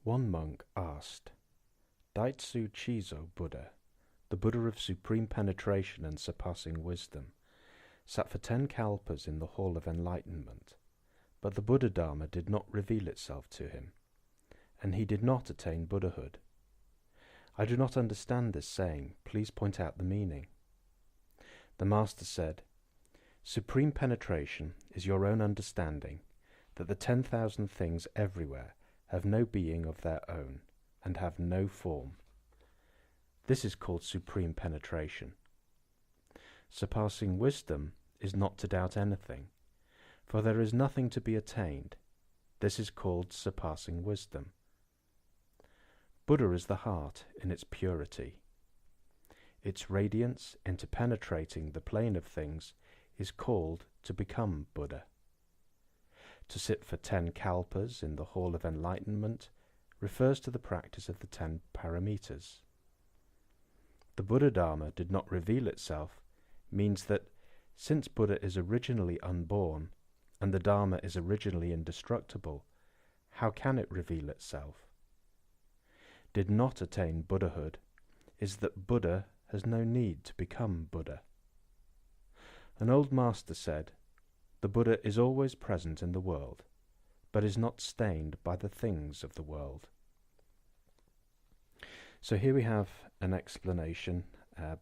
One monk asked, Daitsu Chizo Buddha, the Buddha of supreme penetration and surpassing wisdom, sat for 10 kalpas in the Hall of Enlightenment, but the Buddha Dharma did not reveal itself to him, and he did not attain Buddhahood. I do not understand this saying. Please point out the meaning. The Master said, Supreme penetration is your own understanding that the 10,000 things everywhere have no being of their own and have no form. This is called supreme penetration. Surpassing wisdom is not to doubt anything, for there is nothing to be attained. This is called surpassing wisdom. Buddha is the heart in its purity. Its radiance interpenetrating the plane of things is called to become Buddha. To sit for 10 kalpas in the Hall of Enlightenment refers to the practice of the 10 paramitas. The Buddha Dharma did not reveal itself means that since Buddha is originally unborn and the Dharma is originally indestructible, how can it reveal itself? Did not attain Buddhahood is that Buddha has no need to become Buddha. An old master said, the Buddha is always present in the world, but is not stained by the things of the world. So here we have an explanation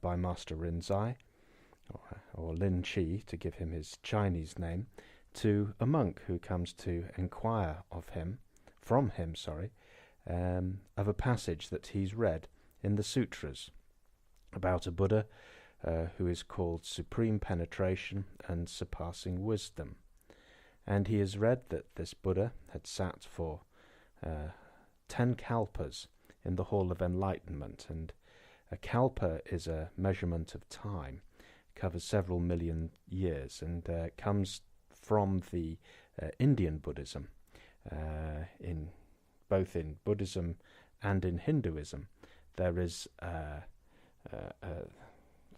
by Master Rinzai, or Lin Chi, to give him his Chinese name, to a monk who comes to inquire from him, of a passage that he's read in the sutras about a Buddha who is called Supreme Penetration and Surpassing Wisdom. And he has read that this Buddha had sat for 10 kalpas in the Hall of Enlightenment, and a kalpa is a measurement of time, covers several million years, and comes from the Indian Buddhism, both in Buddhism and in Hinduism. There is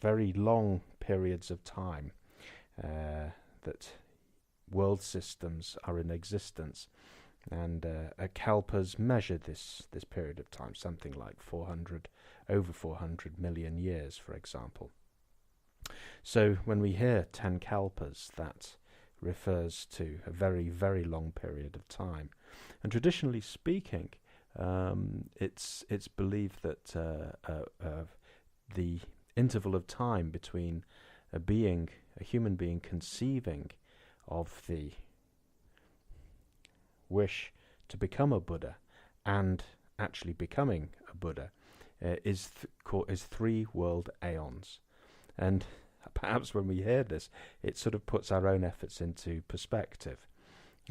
very long periods of time that world systems are in existence, and kalpas measure this period of time, something like over 400 million years, for example. So when we hear 10 kalpas, that refers to a very, very long period of time. And traditionally speaking, it's believed that the interval of time between a human being conceiving of the wish to become a Buddha and actually becoming a Buddha is 3 world aeons. And perhaps when we hear this, it sort of puts our own efforts into perspective.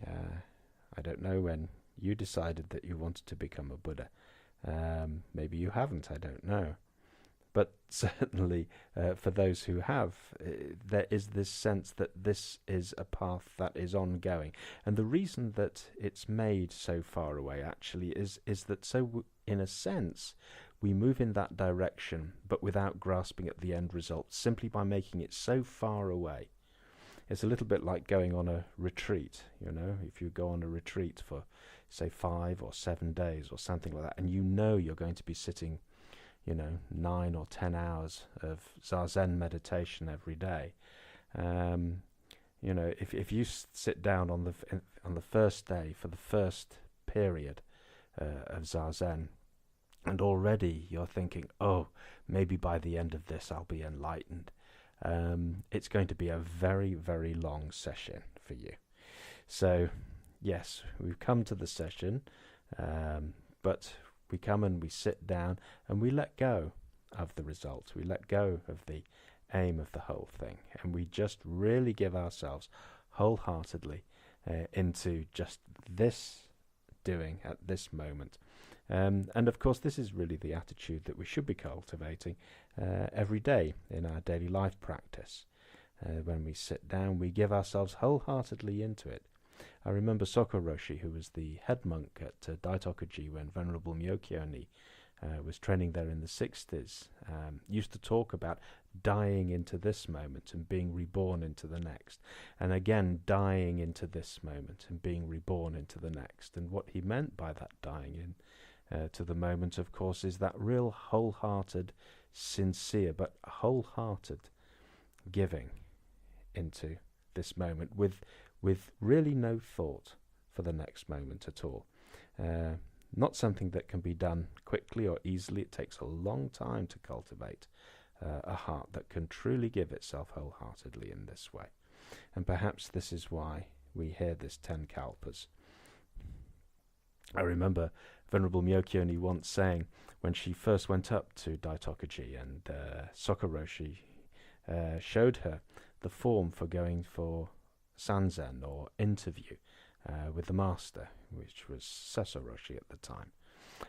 I don't know when you decided that you wanted to become a Buddha. Maybe you haven't, I don't know. But certainly for those who have, there is this sense that this is a path that is ongoing. And the reason that it's made so far away actually is that in a sense, we move in that direction, but without grasping at the end result, simply by making it so far away. It's a little bit like going on a retreat, if you go on a retreat for, say, 5 or 7 days or something like that, and you're going to be sitting 9 or 10 hours of Zazen meditation every day. If you sit down on the first day for the first period of Zazen, and already you're thinking, oh, maybe by the end of this I'll be enlightened, it's going to be a very, very long session for you. So, yes, we've come to the session, but we come and we sit down and we let go of the results. We let go of the aim of the whole thing, and we just really give ourselves wholeheartedly into just this doing at this moment. And of course, this is really the attitude that we should be cultivating every day in our daily life practice. When we sit down, we give ourselves wholeheartedly into it. I remember Soka Roshi, who was the head monk at Daitokuji when Venerable Myokyo-ni was training there in the 60s, used to talk about dying into this moment and being reborn into the next, and again dying into this moment and being reborn into the next. And what he meant by that dying in to the moment, of course, is that real wholehearted, sincere but wholehearted giving into this moment with really no thought for the next moment at all. Not something that can be done quickly or easily. It takes a long time to cultivate a heart that can truly give itself wholeheartedly in this way. And perhaps this is why we hear this 10 kalpas. I remember Venerable Myokyo-ni once saying, when she first went up to Daitokuji and Soka-roshi showed her the form for going for sanzen or interview with the master, which was Sessoroshi at the time.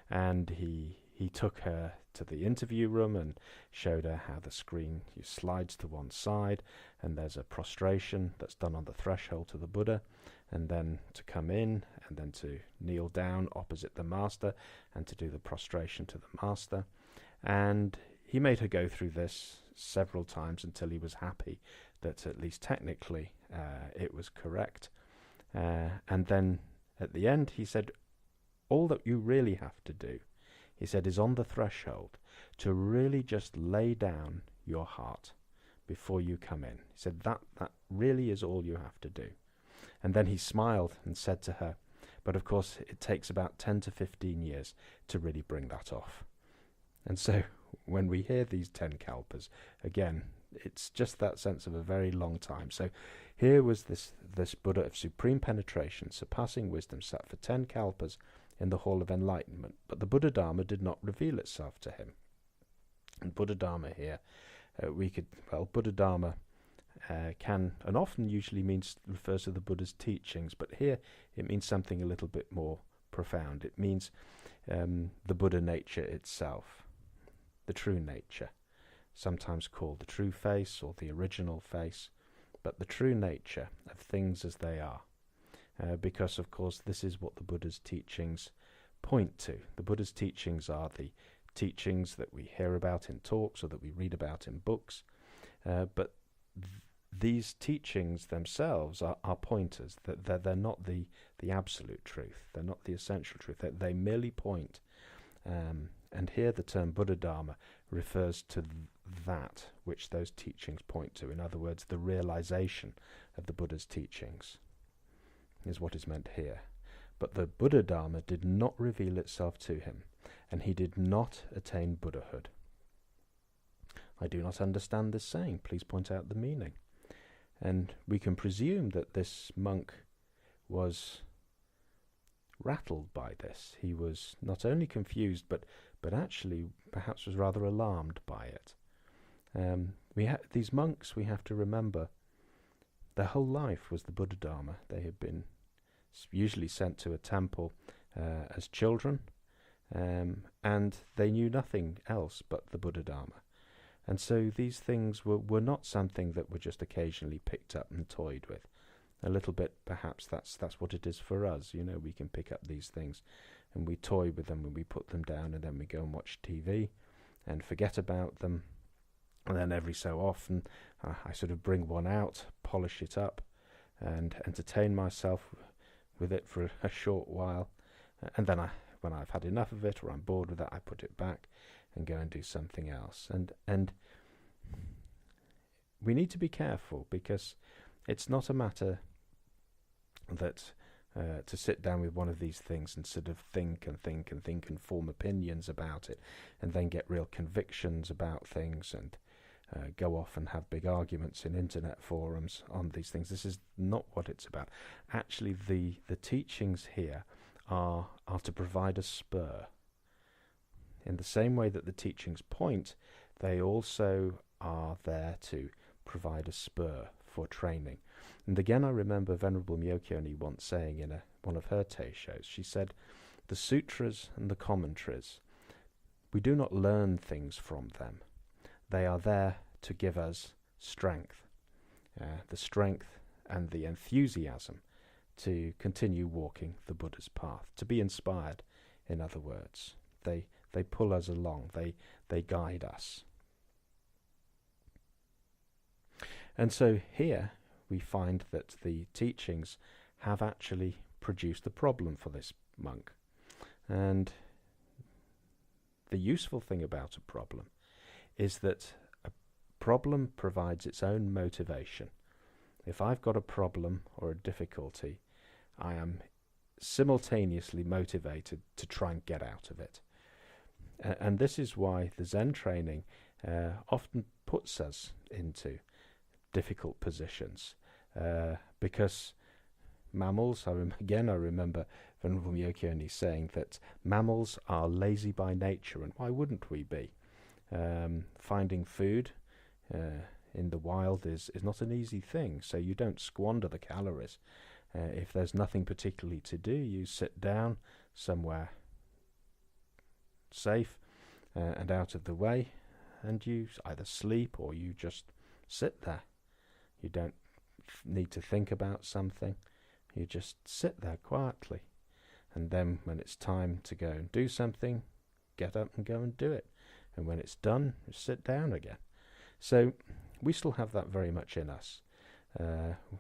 And he took her to the interview room and showed her how the screen slides to one side, and there's a prostration that's done on the threshold to the Buddha, and then to come in, and then to kneel down opposite the master, and to do the prostration to the master. And he made her go through this several times until he was happy that at least technically it was correct. And then at the end he said, all that you really have to do, he said, is on the threshold to really just lay down your heart before you come in. He said that really is all you have to do. And then he smiled and said to her, but of course it takes about 10 to 15 years to really bring that off. And so when we hear these 10 kalpas, again, it's just that sense of a very long time. So here was this Buddha of supreme penetration, surpassing wisdom, sat for 10 kalpas in the hall of enlightenment. But the Buddha Dharma did not reveal itself to him. And Buddha Dharma here, Buddha Dharma can and often usually refers to the Buddha's teachings, but here it means something a little bit more profound. It means the Buddha nature itself, the true nature, sometimes called the true face or the original face, but the true nature of things as they are. Because, of course, this is what the Buddha's teachings point to. The Buddha's teachings are the teachings that we hear about in talks or that we read about in books, but these teachings themselves are pointers. That they're not the absolute truth. They're not the essential truth. They merely point. And here the term Buddha Dharma refers to that which those teachings point to. In other words, the realization of the Buddha's teachings is what is meant here. But the Buddha Dharma did not reveal itself to him, and he did not attain Buddhahood. I do not understand this saying. Please point out the meaning. And we can presume that this monk was rattled by this. He was not only confused, but actually perhaps was rather alarmed by it. These monks, we have to remember, their whole life was the Buddha Dharma. They had been usually sent to a temple as children, and they knew nothing else but the Buddha Dharma. And so these things were not something that were just occasionally picked up and toyed with. A little bit, perhaps that's what it is for us. You know, we can pick up these things and we toy with them and we put them down, and then we go and watch TV and forget about them. And then every so often I sort of bring one out, polish it up, and entertain myself with it for a short while. And then when I've had enough of it or I'm bored with it, I put it back and go and do something else. And we need to be careful, because it's not a matter that to sit down with one of these things and sort of think and form opinions about it, and then get real convictions about things and go off and have big arguments in internet forums on these things. This is not what it's about. Actually, the teachings here are to provide a spur. In the same way that the teachings point, they also are there to provide a spur for training. And again, I remember Venerable Myokyo-ni once saying in one of her teishos, she said, the sutras and the commentaries, we do not learn things from them. They are there to give us strength, the strength and the enthusiasm to continue walking the Buddha's path, to be inspired, in other words. They pull us along, they guide us. And so here we find that the teachings have actually produced a problem for this monk. And the useful thing about a problem is that a problem provides its own motivation. If I've got a problem or a difficulty, I am simultaneously motivated to try and get out of it. And this is why the Zen training often puts us into difficult positions, because mammals, I remember Venerable Myokyo-ni saying that mammals are lazy by nature, and why wouldn't we be? Finding food in the wild is not an easy thing, so you don't squander the calories. If there's nothing particularly to do, you sit down somewhere safe and out of the way, and you either sleep or you just sit there. You don't need to think about something. You just sit there quietly. And then when it's time to go and do something, get up and go and do it. And when it's done, you sit down again. So we still have that very much in us.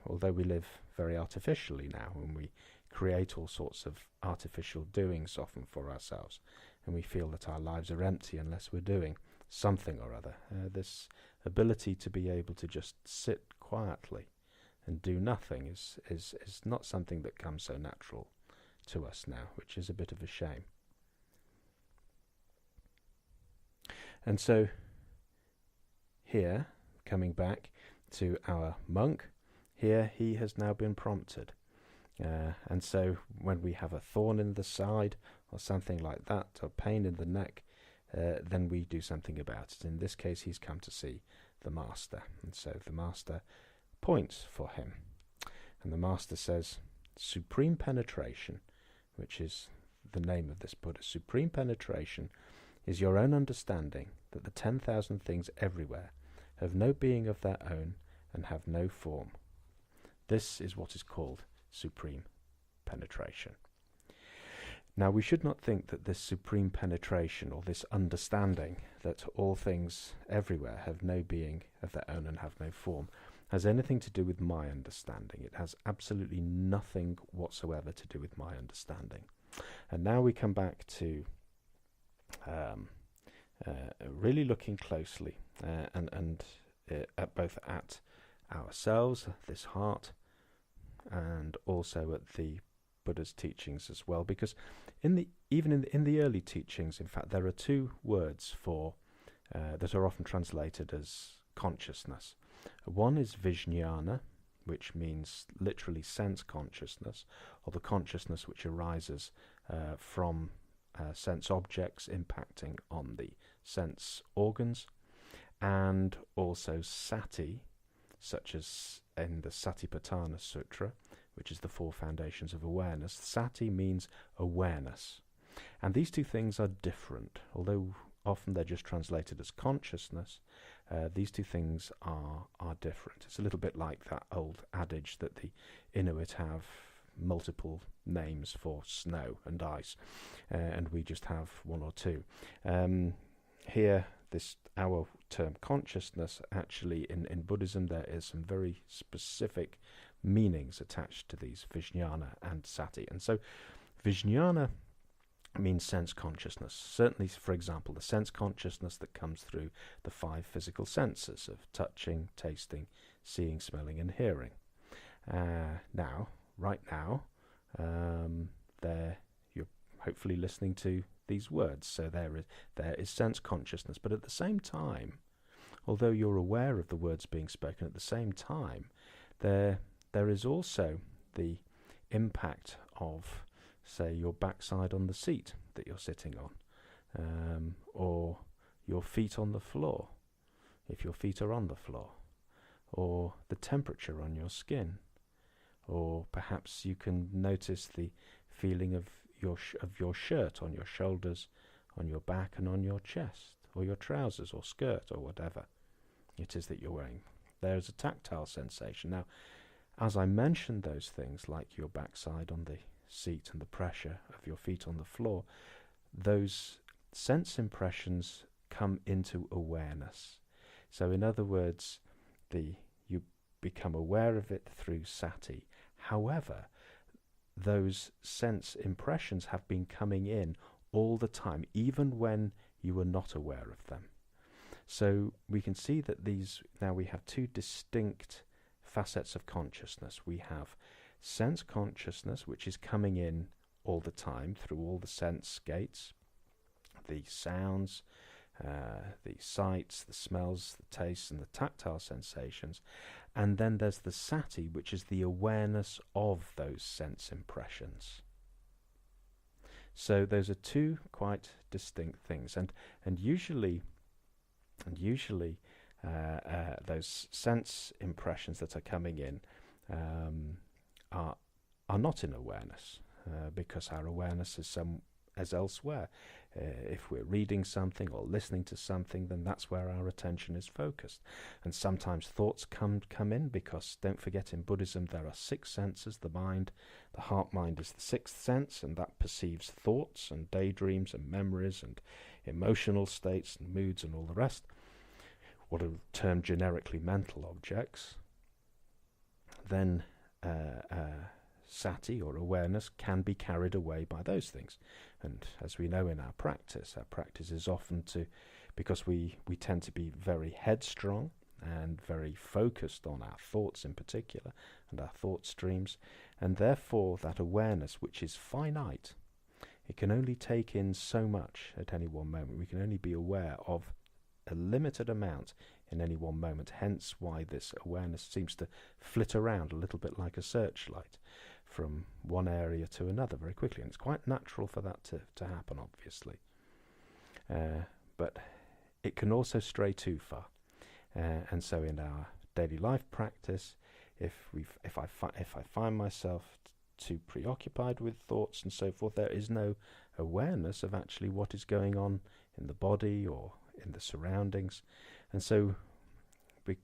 Although we live very artificially now, and we create all sorts of artificial doings often for ourselves, and we feel that our lives are empty unless we're doing something or other. This ability to be able to just sit quietly and do nothing is not something that comes so natural to us now, which is a bit of a shame. And so here, coming back to our monk, here he has now been prompted. And so when we have a thorn in the side or something like that, or pain in the neck, then we do something about it. In this case, he's come to see the master. And so the master points for him. And the master says, supreme penetration, which is the name of this Buddha, supreme penetration is your own understanding that the 10,000 things everywhere have no being of their own and have no form. This is what is called supreme penetration. Now, we should not think that this supreme penetration, or this understanding that all things everywhere have no being of their own and have no form, has anything to do with my understanding. It has absolutely nothing whatsoever to do with my understanding. And now we come back to really looking closely and both at ourselves, this heart, and also at the Buddha's teachings as well, because even in the early teachings, in fact, there are two words for that are often translated as consciousness. One is vijnana, which means literally sense consciousness, or the consciousness which arises from sense objects impacting on the sense organs, and also sati, such as in the Satipatthana Sutra, which is the four foundations of awareness. Sati means awareness. And these two things are different. Although often they're just translated as consciousness, these two things are different. It's a little bit like that old adage that the Inuit have multiple names for snow and ice, and we just have one or two. Here, our term consciousness, actually in Buddhism there is some very specific meanings attached to these vijnana and sati. And so vijnana means sense consciousness. Certainly, for example, the sense consciousness that comes through the five physical senses of touching, tasting, seeing, smelling and hearing. Right now, there you're hopefully listening to these words. So there is sense consciousness, but at the same time, although you're aware of the words being spoken, at the same time, there is also the impact of, say, your backside on the seat that you're sitting on, or your feet on the floor, if your feet are on the floor, or the temperature on your skin, or perhaps you can notice the feeling of your shirt on your shoulders, on your back and on your chest, or your trousers or skirt or whatever it is that you're wearing. There's a tactile sensation. Now, as I mentioned those things, like your backside on the seat and the pressure of your feet on the floor, those sense impressions come into awareness. So in other words, become aware of it through sati. However, those sense impressions have been coming in all the time, even when you were not aware of them. So we can see that now we have two distinct facets of consciousness. We have sense consciousness, which is coming in all the time through all the sense gates, the sounds, the sights, the smells, the tastes, and the tactile sensations. And then there's the sati, which is the awareness of those sense impressions. So those are two quite distinct things, and usually those sense impressions that are coming in are not in awareness, because our awareness is elsewhere. If we're reading something or listening to something, then that's where our attention is focused. And sometimes thoughts come in, because don't forget, in Buddhism there are 6 senses. The heart mind is the 6th sense, and that perceives thoughts and daydreams and memories and emotional states and moods and all the rest, what are termed generically mental objects. Then sati, or awareness, can be carried away by those things. And as we know in our practice is often because we tend to be very headstrong and very focused on our thoughts in particular and our thought streams, and therefore that awareness, which is finite, it can only take in so much at any one moment. We can only be aware of a limited amount in any one moment, hence why this awareness seems to flit around a little bit like a searchlight from one area to another very quickly, and it's quite natural for that to happen, obviously. But it can also stray too far, and so in our daily life practice, if I find myself too preoccupied with thoughts and so forth, there is no awareness of actually what is going on in the body or in the surroundings, and so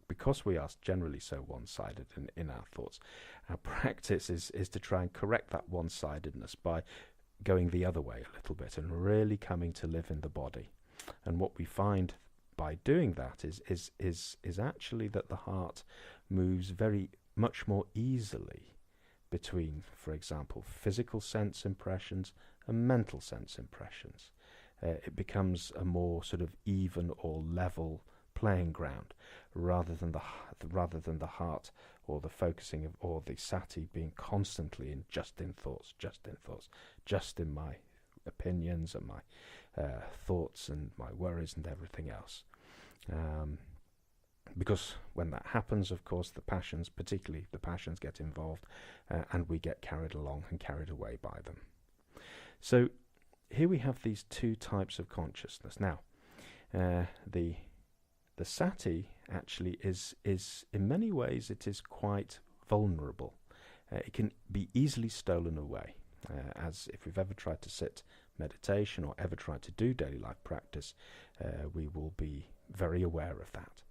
because we are generally so one-sided in our thoughts, our practice is to try and correct that one-sidedness by going the other way a little bit and really coming to live in the body. And what we find by doing that is actually that the heart moves very much more easily between, for example, physical sense impressions and mental sense impressions. It becomes a more sort of even or level playing ground, rather than the heart or the focusing of, or the sati being constantly just in thoughts, just in my opinions and my thoughts and my worries and everything else. Because when that happens, of course, particularly the passions get involved, and we get carried along and carried away by them. So here we have these two types of consciousness. Now, the sati actually is in many ways it is quite vulnerable. It can be easily stolen away, as if we've ever tried to sit meditation or ever tried to do daily life practice, we will be very aware of that.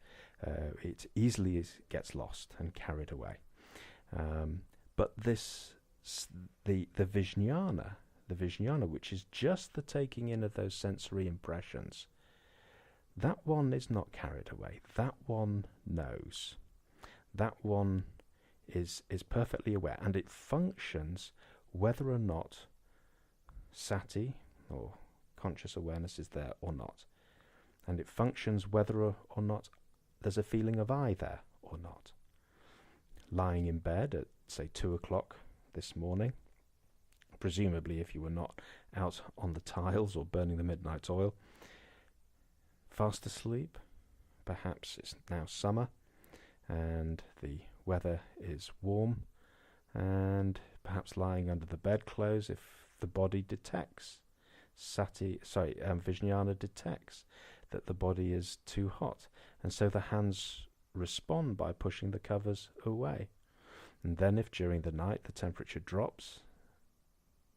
It easily gets lost and carried away. But the Vijnana, which is just the taking in of those sensory impressions, that one is not carried away. That one knows. That one is perfectly aware, and it functions whether or not sati, or conscious awareness, is there or not. And it functions whether or not there's a feeling of I there or not. Lying in bed at, say, 2 o'clock this morning, presumably if you were not out on the tiles or burning the midnight oil, fast asleep, perhaps it's now summer and the weather is warm, and perhaps lying under the bedclothes, if the body detects, Vijnana detects that the body is too hot, and so the hands respond by pushing the covers away. And then if during the night the temperature drops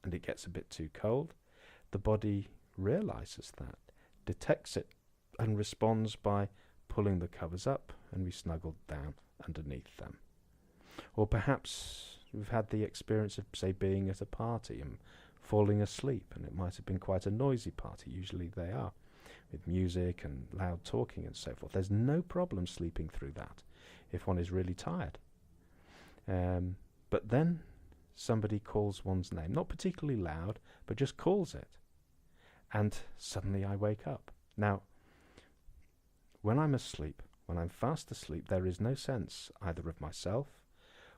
and it gets a bit too cold, the body realizes that, detects it, and responds by pulling the covers up, and we snuggle down underneath them. Or perhaps we've had the experience of, say, being at a party and falling asleep, and it might have been quite a noisy party, usually they are, with music and loud talking and so forth. There's no problem sleeping through that. if one is really tired. But then somebody calls one's name, not particularly loud, but just calls it. And suddenly I wake up. Now, when I'm asleep, when I'm fast asleep, there is no sense either of myself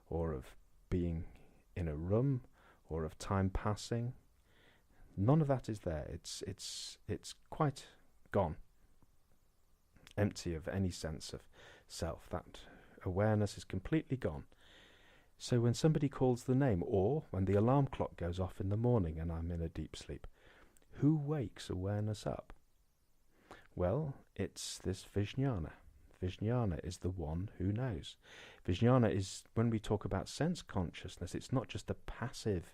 or of being in a room or of time passing. None of that is there. It's quite gone. Empty of any sense of self. That awareness is completely gone. So when somebody calls the name, or when the alarm clock goes off in the morning and I'm in a deep sleep, who wakes awareness up? Well, it's this Vijnana. Vijnana is the one who knows. Vijnana is, when we talk about sense consciousness, it's not just a passive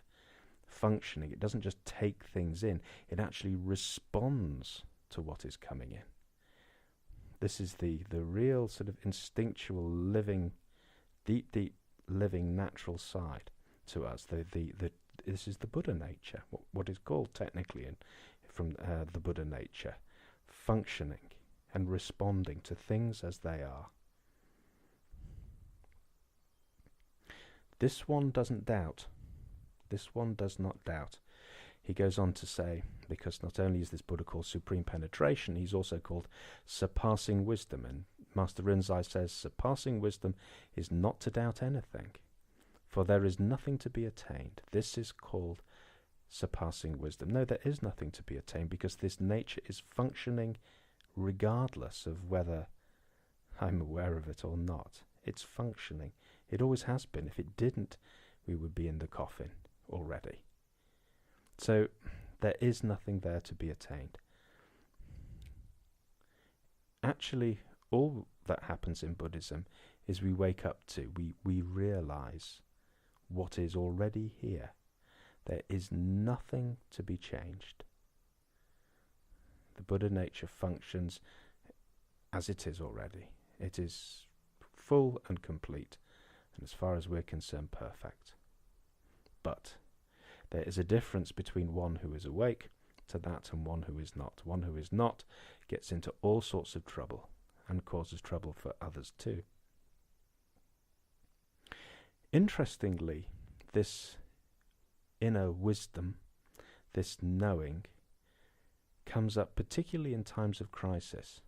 functioning. It doesn't just take things in. It actually responds to what is coming in. This is the real sort of instinctual living, deep living natural side to us. This is the Buddha nature, what is called technically from the Buddha nature, functioning and responding to things as they are. This one doesn't doubt. This one does not doubt. He goes on to say, because not only is this Buddha called supreme penetration, he's also called surpassing wisdom. And Master Rinzai says, surpassing wisdom is not to doubt anything, for there is nothing to be attained. This is called surpassing wisdom. No, there is nothing to be attained, because this nature is functioning regardless of whether I'm aware of it or not. It's functioning. It always has been. If it didn't, we would be in the coffin already. So there is nothing there to be attained. Actually, all that happens in Buddhism is we wake up to, we realize what is already here. There is nothing to be changed. The Buddha nature functions as it is already. It is full and complete, and as far as we're concerned, perfect. But there is a difference between one who is awake to that and one who is not. One who is not gets into all sorts of trouble and causes trouble for others too. Interestingly, this inner wisdom, this knowing, comes up particularly in times of crisis.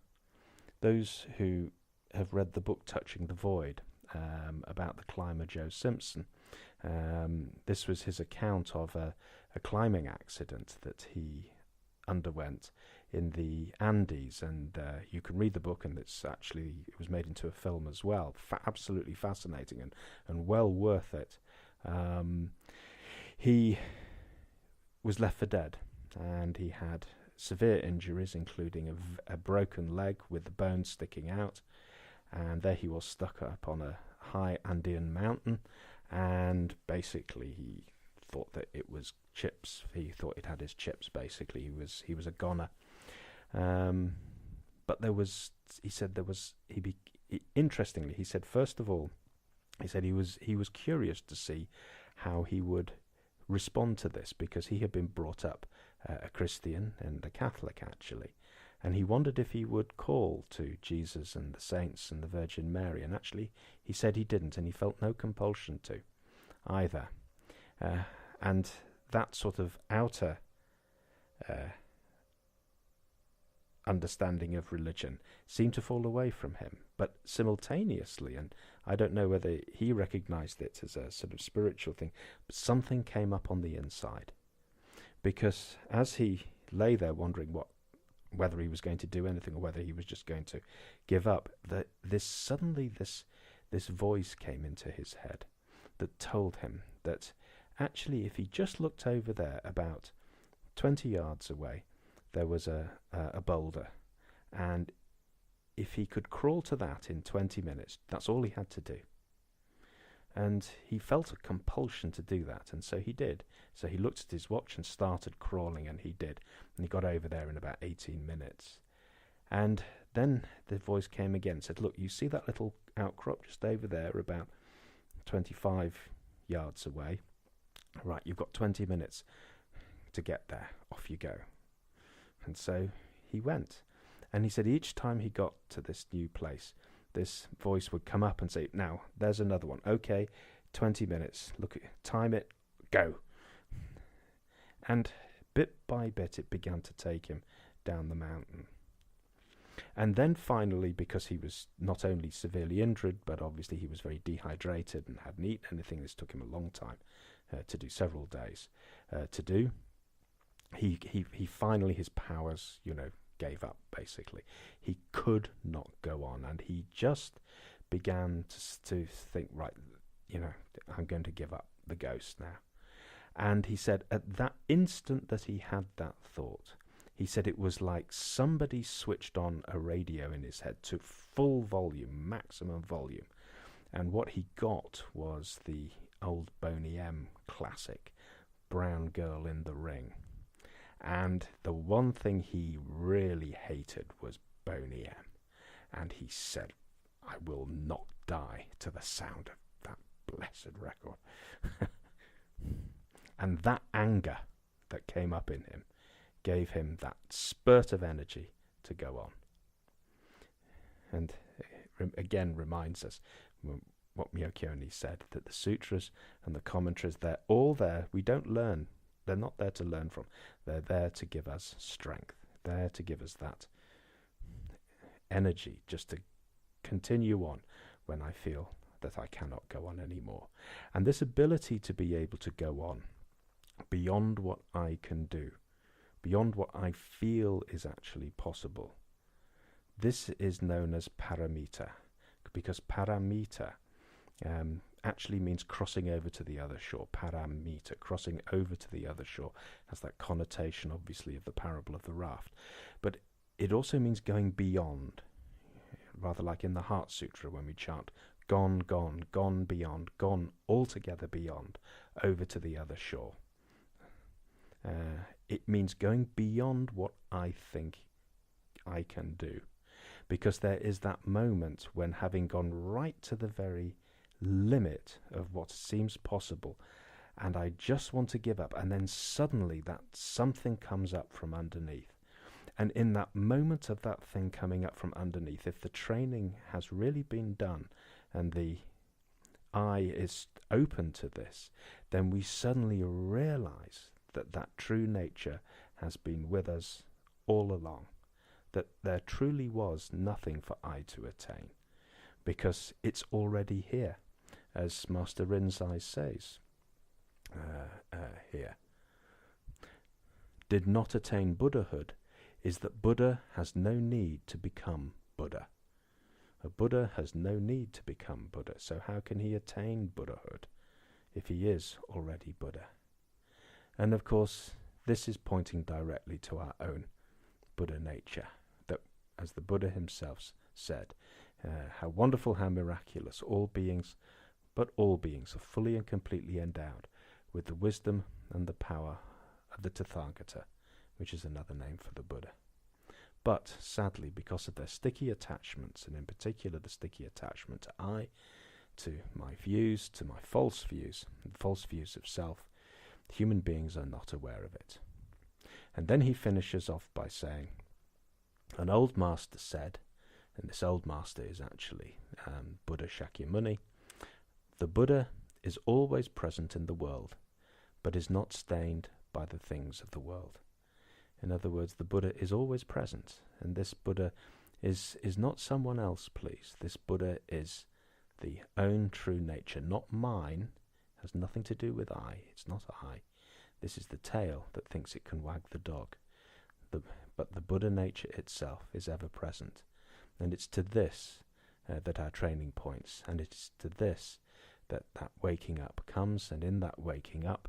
Those who have read the book Touching the Void, about the climber Joe Simpson, this was his account of a climbing accident that he underwent in the Andes, and you can read the book, and it was made into a film as well. Absolutely fascinating and well worth it. He was left for dead, and he had severe injuries, including a broken leg with the bones sticking out, and there he was stuck up on a high Andean mountain, and basically he thought that it was chips. He thought it had his chips. Basically, he was a goner. But interestingly, he said, first of all, he said he was curious to see how he would respond to this, because he had been brought up a Christian and a Catholic actually, and he wondered if he would call to Jesus and the saints and the Virgin Mary, and actually he said he didn't, and he felt no compulsion to either. And that sort of outer understanding of religion seemed to fall away from him, but simultaneously, and I don't know whether he recognized it as a sort of spiritual thing, but something came up on the inside, because as he lay there wondering whether he was going to do anything or whether he was just going to give up, this voice came into his head that told him that actually if he just looked over there about 20 yards away, there was a boulder, and if he could crawl to that in 20 minutes, that's all he had to do. And he felt a compulsion to do that, and so he did. So he looked at his watch and started crawling, and he did. And he got over there in about 18 minutes. And then the voice came again and said, look, you see that little outcrop just over there about 25 yards away? Right, you've got 20 minutes to get there. Off you go. And so he went. And he said each time he got to this new place, this voice would come up and say, now, there's another one. Okay, 20 minutes. Look, time it, go. And bit by bit, it began to take him down the mountain. And then finally, because he was not only severely injured, but obviously he was very dehydrated and hadn't eaten anything, this took him a long time to do, several days to do. He finally, his powers, gave up, basically. He could not go on, and he just began to think, right, I'm going to give up the ghost now. And he said at that instant that he had that thought, he said it was like somebody switched on a radio in his head to full volume, maximum volume. And what he got was the old Boney M classic, Brown Girl in the Ring. And the one thing he really hated was Boney M. And he said, I will not die to the sound of that blessed record. And that anger that came up in him gave him that spurt of energy to go on. And it again reminds us what Myokyo-ni said, that the sutras and the commentaries, they're all there. We don't learn. They're not there to learn from. They're there to give us strength, there to give us that energy just to continue on when I feel that I cannot go on anymore. And this ability to be able to go on beyond what I can do, beyond what I feel is actually possible, this is known as paramita, because paramita actually means crossing over to the other shore. Paramita, crossing over to the other shore, has that connotation, obviously, of the parable of the raft. But it also means going beyond, rather like in the Heart Sutra when we chant, gone, gone, gone beyond, gone altogether beyond, over to the other shore. It means going beyond what I think I can do. Because there is that moment when, having gone right to the very limit of what seems possible, and I just want to give up, and then suddenly that something comes up from underneath. And in that moment of that thing coming up from underneath, if the training has really been done and the eye is open to this, then we suddenly realize that that true nature has been with us all along, that there truly was nothing for I to attain, because it's already here, as Master Rinzai says here. Did not attain Buddhahood is that Buddha has no need to become Buddha. A Buddha has no need to become Buddha, so how can he attain Buddhahood if he is already Buddha? And of course, this is pointing directly to our own Buddha nature, that, as the Buddha himself said, how wonderful, how miraculous, all beings are fully and completely endowed with the wisdom and the power of the Tathagata, which is another name for the Buddha. But sadly, because of their sticky attachments, and in particular the sticky attachment to I, to my views, to my false views, and false views of self, human beings are not aware of it. And then he finishes off by saying, an old master said, and this old master is actually Buddha Shakyamuni, the Buddha is always present in the world, but is not stained by the things of the world. In other words, the Buddha is always present, and this Buddha is not someone else, please. This Buddha is the own true nature, not mine, has nothing to do with I. It's not I. This is the tail that thinks it can wag the dog. But the Buddha nature itself is ever present. And it's to this that our training points, and it's to this that waking up comes, and in that waking up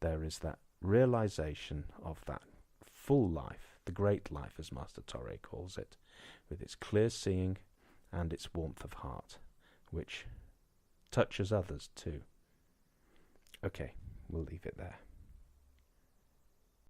there is that realization of that full life, the great life as Master Torre calls it, with its clear seeing and its warmth of heart, which touches others too. Okay, we'll leave it there.